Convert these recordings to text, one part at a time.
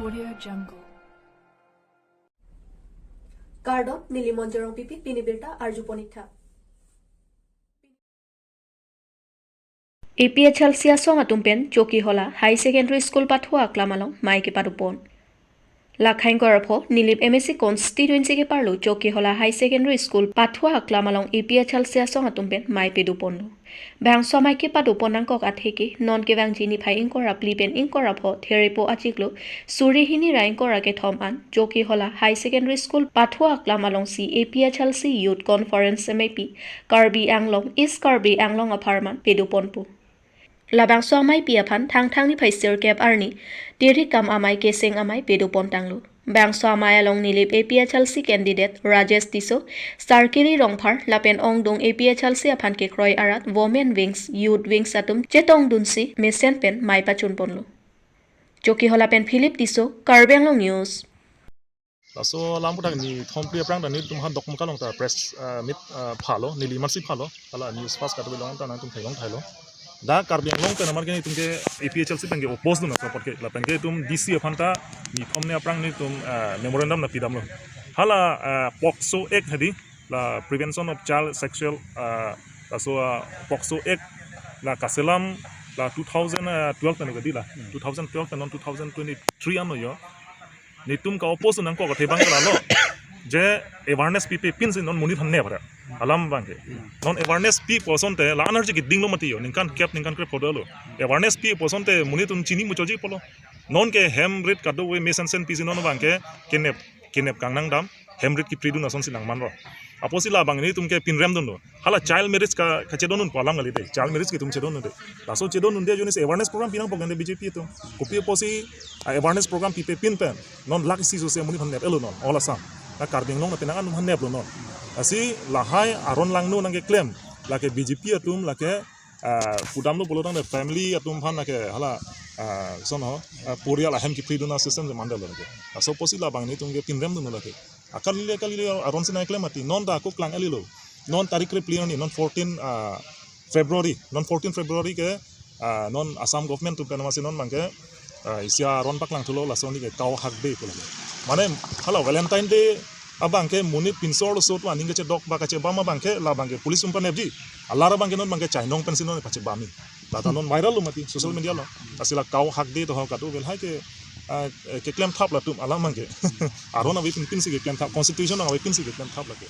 Audio Jungle. Kardo Nilimonjerong Pipi Pinibirta Arjuponitha. APHL siasong atumpen choki hola high secondary school pathua aklamalong maike padupon. Lakhain korapho Nilip MSc constituency ke parlo choki hola high secondary school pathua aklamalong APHL siasong atumpen mai pedupon. Bang so maike padupon angkok atheki non ke bang jini phai inkora plipen inkorapho theripo achiklo suri hini rain kora ke thoman choki hola high secondary school pathua aklamalong si APHL si youth conference MAP Karbi Anglong is Karbi Anglong apartment pedupon pu. Labang so amai piapan thang ni phaisir kep arni tiri kam amai keseng amai pedu pontanglu bang so amai along nilip APHLC candidate Rajesh Tiso sarkiri rongphar lapen ongdung APHLC aphan ke kroi arat women wings youth wings atum chetong dunsi mesen pen mai pachun ponlu choki hola pen Philip Tiso Karbi Anglong news so lampu tang ni thompi aprang dan ni tum han dokum kalong ta press mit phalo nili marsi phalo ala news fast ka long ta na tum thailong thailo da Karbi Anglong pe namar ke ni tum ke APHLC penge oppose na support ke la penge tum DC aphanta ni thomne aprang ni tum memorandum na pidam lo hala POCSO act hadi la prevention of child sexual so POCSO act la kaselam la 2012 pe no la 2012 and 2023 ano yo ni tum ka oppose nang ko ka thebang kala lo je awareness pp pin sin non muni thanne bara alam bangke non awareness p person te la energy ki dinglo mati yo ninkan kep ninkan kre podolo awareness p person te muni tum chini muchoji polo non ke hemrit kadu we mesan sen pisi non bangke kenep kangnang dam hemrit ki pridu nason sinang manro aposila bang ni tum ke pinrem don hala child marriage ka chedonun palam ngali de child marriage ki tum chedon de laso chedon unde jonis awareness program pinang pogande BJP to kopi posi awareness program pp pin pen non lak si so se muni phan elo non ola sam na Karbi Anglong na tinangan nung hanep lo non asi lahay aron lang no nang claim lake BJP atum lake pudam lo bolodang de family atum phan lake hala son ho porial ahem ki freedom system je mandal lake aso posi la bang ni tum ge pinrem dun lake akali aron sinai claim ati non da ko klang elilo non tarik re plion ni non 14 February ke non Assam government tu penama sinon mangke isia aron paklang thulo lasoni ke kaw hak de ko lake mane hala valentine day abangke munit pinsor so to aning ke dok ba ka che bama bangke la bangke police umpan ebji alara bangke non bangke chainong pensinon ne pache bami la non viral lo mati social media lo asila kaw hak de to ha ka to vel hai ke claim thap la tum ala mangke aron abi pin si ke claim thap constitution abi pin si ke claim thap la ke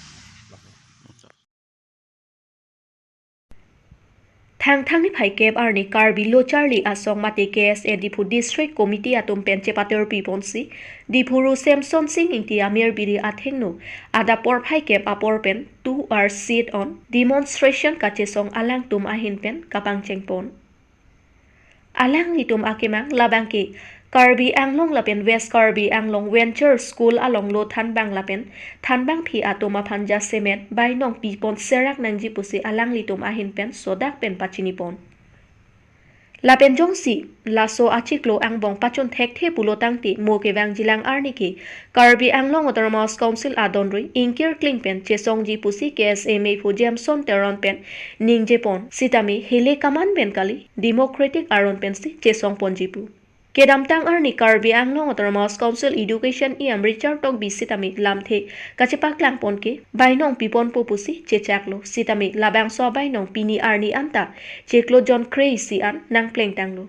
Thang ni phai kep arni Karbi lo Charlie asong mate KSA Dipu District Committee atum penche pater piponsi Dipuru Samson Singh inti amir biri athengnu ada por phai kep apor pen 2 hours sit on demonstration kache song alang tum ahin pen kapang chengpon alang ni tum akemang labangki Karbi Anglong lapen West Karbi Anglong Venture School along lo thanbang lapen thanbang phi atoma phanja semet bainong pipon serak nangji pusi alang litum ahin pen sodak pen pachini pon lapen jongsi laso achiklo angbong pachon thek pulotang ti moke wang jilang arniki Karbi Anglong Autonomous Council adonrui inkir kling pen chesongji pusi KSMA fu Jameson teron pen ningje pon sitami hele kaman pen kali democratic aron pen si chesong ponjipu Kedamtang arni Karbi Anglong Autonomous Council Education iam Richard Tok bisitami lamthe kachepak lang ponke bainong pipon popusi chechaklo sitami labang so bainong pini arni anta cheklo John Crazy an nang pleng tanglo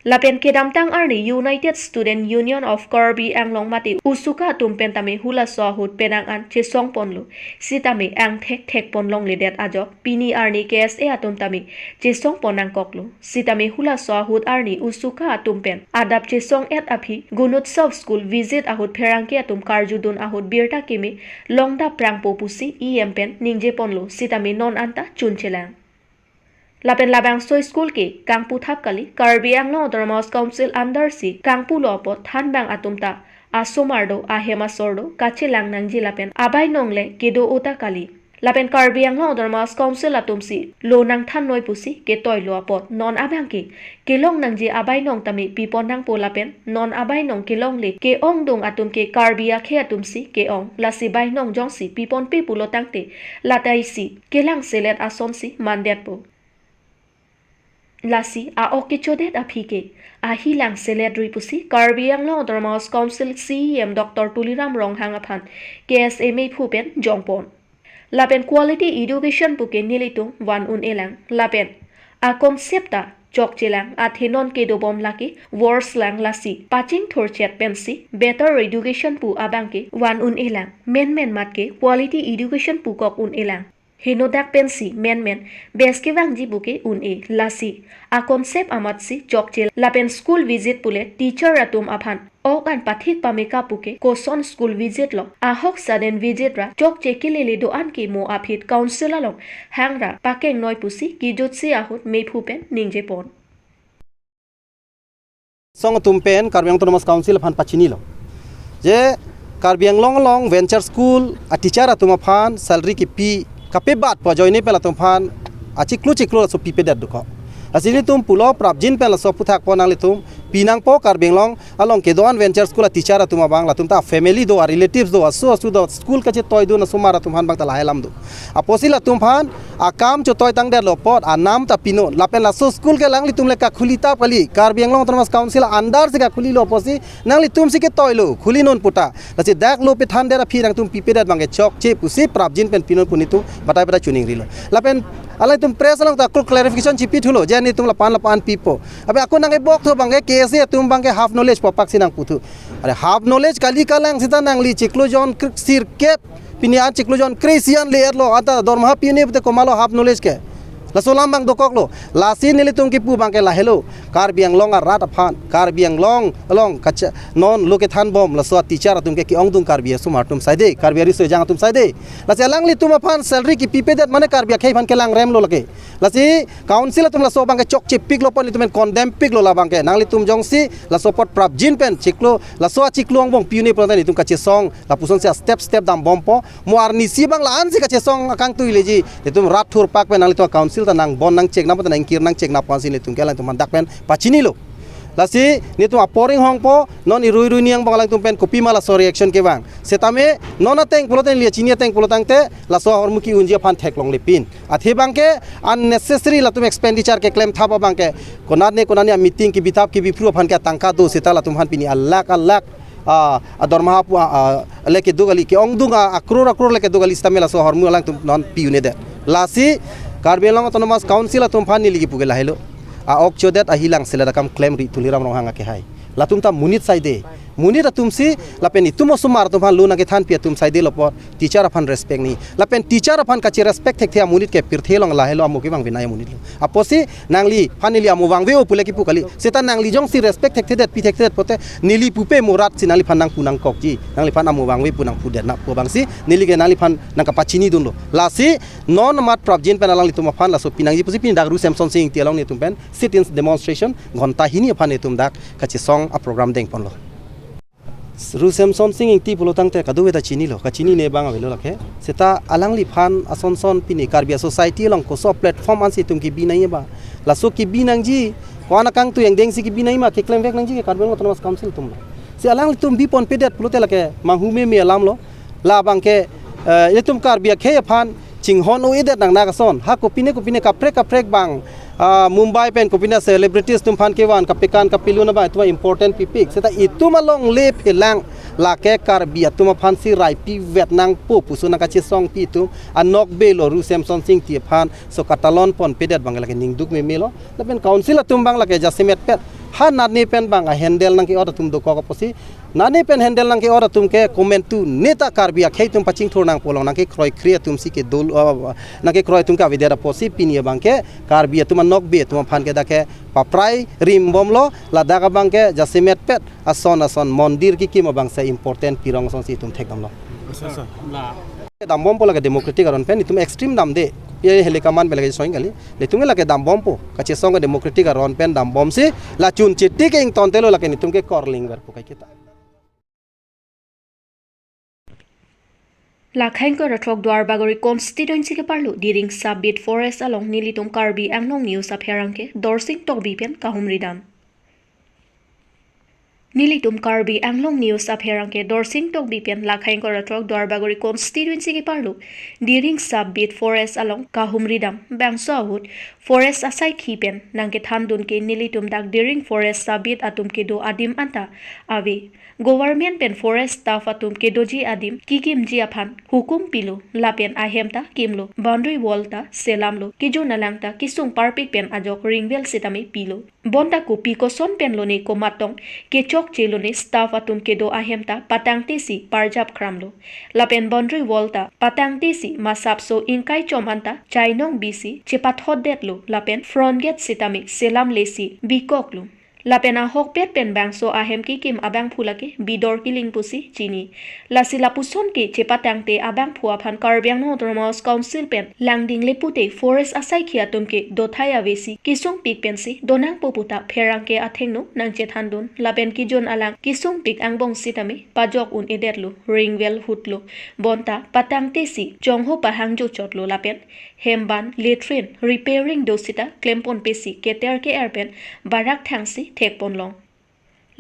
lapen kedamtang arni United Student Union of Karbi Anglong mati usuka tumpen tami hula so hut penang an chesong ponlo sitami ang thek ponlong ledet ajok pini arni KSA atum tami chesong ponang koklo sitami hula so hut arni usuka atumpen adap chesong et aphi gunutsav school visit ahut pherangke atum karjudun ahut birta kimi longda prang popusi empen ningje ponlo sitami non anta chunchelang Lapen labang so school ke kangpu thap kali Karbi Anglong Autonomous Council under si kangpu lopo thanbang atumta asomardo ahema sordo kache lang nangji lapen abai nongle kedo ota kali lapen Karbi Anglong Autonomous Council atumsi lo nang than noi pusi ke toy lo apot non abang ke kelong nangji abai nong tami pipon nang po lapen non abai nong kelong le ke ong dong atum ke Karbi akhe atumsi ke ong lasi bai nong jongsi pipon pe pulotang te latai si kelang selet ason si mandet po lasi a okichodet a phike a hilang seledri pusi Karbi Anglong Autonomous Council CEM Dr. Tuliram Ronghang aphan KSMA phupen jongpon lapen quality education puke nilitung wan un elang lapen a concepta chokchelang a thenon ke dobom laki words lang lasi paching thorchet pensi better education pu abangke wan un elang men matke quality education pu kok un elang hinodak pensi men beske wangji buke un e lasi a concept amatsi chokchel lapen school visit pule teacher atum aphan okan pathik pameka puke koson school visit lo ahok sudden visit ra chokche kilele do an ki mo aphit counselor lo hangra pakeng noi pusi kijotsi ahut me phupen ningje pon song tumpen Karbi Anglong Autonomous Council aphan pachini lo je Karbi Anglong venture school a teacher atum aphan salary ki pi kape bat po join pela tum phan achiklu so pi pedat duko asini tum pulo prabjin pela so puthak po nang litum pinang po Karbi Anglong along ke doan venture school a teacher atum bang la tum ta family do relatives do so do school ka che toy do na sumara tum phan bang ta lahelam do aposila tum phan a kam cho toy tang der lo pot a nam ta pino lapen la so school ke lang litum le ka khulita pali Karbi Anglong Autonomous Council andar se ka khuli lo posi nang litum se ke toy lo khuli non puta la se dak lo pe than der phi rang tum pi pedat bang ke chok che pusi prabjin pen pino punitu batai chuning rilo lapen alai tum press along ta clarification chipi thulo jani tum la pan pipo abe aku nang e bok tho bang ke se tum bang ke half knowledge popak sinang puthu are half knowledge kali kalang sita nang li chiklojon sir kep pinian chiklojon christian layer lo ata dorma pine te komalo half knowledge ke la solam bang dokok lo la sin nili tum ki pu bang ke la hello Karbi Anglong a rat aphan Karbi Anglong along kacha non loke than bom la so teacher tum ke ki ong tung Karbi sumar tum saide Karbi ri so jang tum saide la selang li tum aphan salary ki pi pedet mane Karbi khai phan ke lang rem lo lake la si council tum la so bang ke chok chip pik lo pon li tum condemn pik lo la bang ke nang li tum jong si la support prap jin pen chiklo la so chiklo ong bong piune pon ni tum ka che song la puson se step dam bom po mo arni si bang la an si ka che song akang tu leji tum rat thur pak pen nang li tum council nang bon nang cek napa nang kir nang cek napa sin le tungkel tum mandak pen pachini lo lasi ni tu aporing hong po non irui niang bang tum pen kopi mala so reaction ke bang setame non ateng puloten lia chini ateng pulotang te la so hormuki unjia phan thek long le pin athe bang ke unnecessary la tum expenditure ke claim thapa bang ke konani meeting ki bitap ki bipru phan ke tangka do seta la tum han pini alak dorma leke dugali ke ong dunga akror leke dugali stamela so hormu lang tum non piune de lasi Karbi Anglong Autonomous Council atum phan ni ligi pugela helo a ok chodet a hilang selada kam claim ri tuliram rong hanga ke hai latum ta munit saide munit atum si lapen itumo sumar tum phan luna ke than pi atum saide lopor teacher aphan respect ni lapen teacher aphan ka chi respect thek thia munit ke pirthe long la helo amu ke bang binai munit aposi nangli phanili amu wang veo pule ki pukali seta nangli jong si respect thek thedet pi thek thedet pote nili pupe murat sinali phan nang punang kokji nangli phan amu wang ve punang pudet na po bang si nili ke nali phan nang ka pachini dun lo lasi non mat prabjin pen alang litum phan la so pinang ji pusi pin dak ru samson sing ti along ni tum pen sit in demonstration ghonta hini phan ni tum dak ka chi song a program deng pon lo ru samson sing ti pulotang te kadu weta chini lo ka chini ne bang avelo lakhe seta alang li phan asonson pini Karbi society long ko so platform an si tum ki binai ba la so ki binang ji kona kang tu yang deng si ki binai ma ke claim vek nang ji ke Karbi Autonomous Council tum si alang li tum bi pon pedet pulote lake manghume me alam lo la bang ke ye tum Karbi khe phan chinghon o edet nang na ka son ha kopine kaprek bang Mumbai pen kopina celebrities tum phan ke wan kapikan kapiluna ba tu important pipik seta itu malong le phelang la ke Karbi atuma phan si rai pi vet nang po pusuna ka chi song pi tu anok be lo ru samson sing ti phan so katalon pon pedet bang la ke ning duk me melo la pen council atum bang la ke jasimet pet ha nani pen bang a handle nang ke order tum do ko posi nani pen handle nang ke order tum ke comment tu neta Karbi a khei tum paching thor nang polong nang ke kroi kriya tum si ke dol nang ke kroi tum ka videra posi pin ye bang ke Karbi tum nok be tum phan ke da ke paprai rim bom lo la da ka bang ke jasimet pet ason mondir ki ma bang se important pirong son si tum thek dam lo dam bom pola ke democratic aron pen tum extreme dam de ye helikaman belage soing gali letung la ke dam bom po ka che song democratic aron pen dam bom si la chun chitti ke ing ton telo la ke nitum ke corling ver po kai kita Lakhain ko rathok dwar bagori constituency ke parlu diring sabit forest along nilitum Karbi Anglong news apherang ke dorsing tok bipen kahumridam Nilitum Karbi Anglong news apherang ke dorsing tok bipen lakhain ko rathok dwar bagori constituency ke parlu diring sabit forest along kahumridam bangso ahut forest asai khipen nangke thandun ke nilitum dak during forest sabit atum ke do adim anta avi government pen forest staff atum ke doji adim kikim ji aphan hukum pilu lapen ahemta kimlo boundary wall ta selamlo kijo nalangta kisung parpik pen ajok ringwel sitami pilo bonta ko piko son pen lone ko matong ke chok chelone staff atum ke do ahemta patang tesi parjap kramlo lapen boundary wall ta patang tesi masap so inkai chomanta chainong bisi chepat hodetlo lapen front gate sitami selam lesi bikoklu lapena hok pet pen bangso ahem ki kim abang phulake bidor kiling pusi chini lasila puson ke chepatang te abang phua phan karbiang no dramos council pen langding lepute forest asai khia tumke dothaya vesi kisung pik pen si donang poputa pherang ke athengno nangche thandun lapen ki jon alang kisung pik angbong sitami pajok un edetlu ringwell hutlu bonta patang te si chongho pahangjo chotlo lapen hemban latrine repairing dosita klempon pesi keter ke airpen barak thangsi thekpon long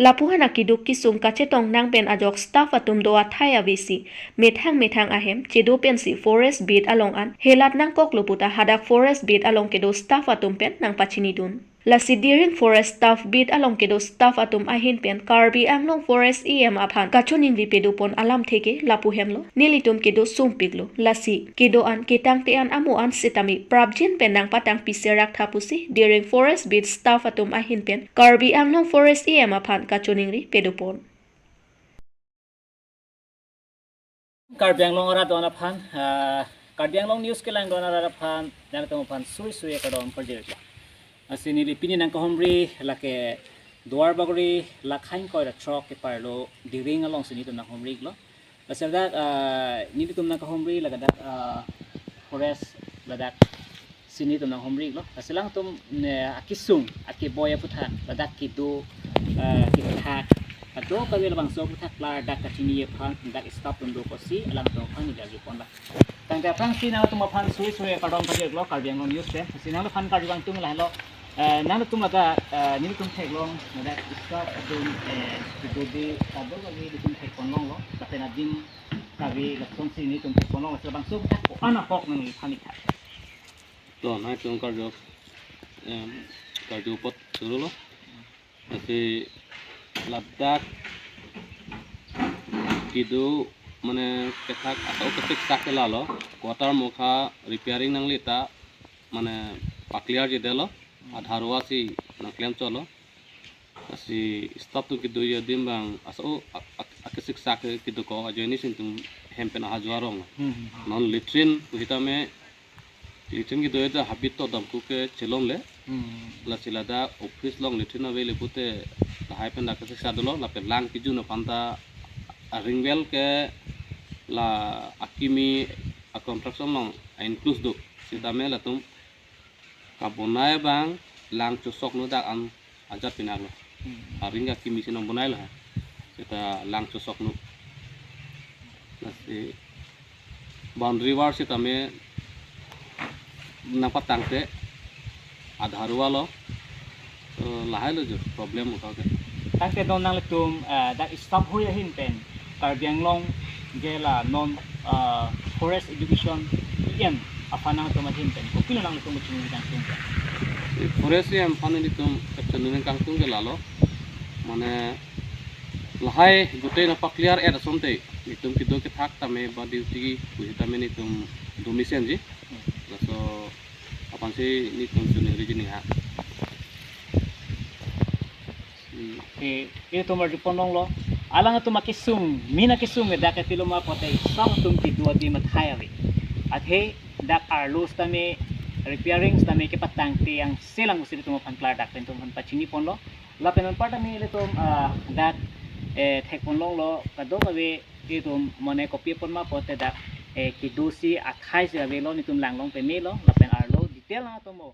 lapuhana kiduk kisung kachetong nang pen ajok staff atum doa thaya besi methang ahem chedo pensi forest bit along an helat nang kokloputa hadak forest bit along kedo staff atum pen nang pachini dun lasi during forest staff bit along kedo staff atum ahin pen Karbi Anglong forest em aphan kachuning ripedo pon alam theke lapuhemlo nilitum kedo sumpiglo lasi kedo an ketang te an amu an sitami prabjin pen nang patang piserak thapusi during forest bit staff atum ahin pen Karbi Anglong forest em aphan kachuning ripedo pon Karbi Anglong ora dona phan Karbi Anglong news ke lang dona ra phan dan to phan sui ka don project asini lipini nang ko homri lake duar bagori lakhain ko ra truck ke parlo diring along sini to nang homri glo asada ni tum nang ko homri lagadak forest ladak sini to nang homri glo asalang tum akisung akiboya puthan ladak kidu kitha Ato kami labang so putak lar dak katini phan dak stop tundo ko si alam to phan ni lagi pon la tangka pang sina to maphan sui kadon phaje lo Karbi Anglong news te sina lo phan Karbi bang tung la lo nang tum laga ni tum thek long na stop tum to di kado kami tum thek pon long lo tapena din kami lakson sini tum thek pon long sa bang so putak ko ana pok nang phan ni kha to na tum karjo karjo pot suru lo tapi ladak kidu mane ketak atau ketik sakte lalo quarter mukha repairing nang lita mane pakliar je delo adharwa si nang klem cholo asi stop tu kidu ye dimbang aso akesik sak kidu ko ajeni sintum hempen hajuarong non litrin kuhita me litrin kidu eta habit to dam ku ke chelong le la silada office long litrin avele pute hai pen dak kesik sadolo la pen lang kiju no panta ringwell ke la akimi a construction long include do sidame la tum kabonai bang lang chusok no dak an ajat pinalo aringa kimi sinong bonai la kita lang chusok no nasi boundary war sidame napatang te adharwa lo lahai lo jo problem uta ke tangke don nang letum dak stop hoya hin pen Karbi Anglong gela non forest education em afana to mahin pen ko pino nang letum chung dang tung forest em phane ditum kapchen kang tung gela lo mane lahai gutei na pakliar era somte ditum kido ke thak tame ba duty kuhita me nitum domisen ji so apan si nitum sune region ha itu mar di ponong lo alang tu makisung mina kisung da ka tiloma pote sam tum ti dua di mathayari at he dak arlos tame repairing tame ke patang ti yang selang usi tu mapan klar dak tentu man pachini pon lo la penon parta mi le tum dak thek pon long lo kado ka we itu mone copy pon ma pote dak ki dosi athai se ve lo ni tum lang long pe me lo la pen arlo detail na to mo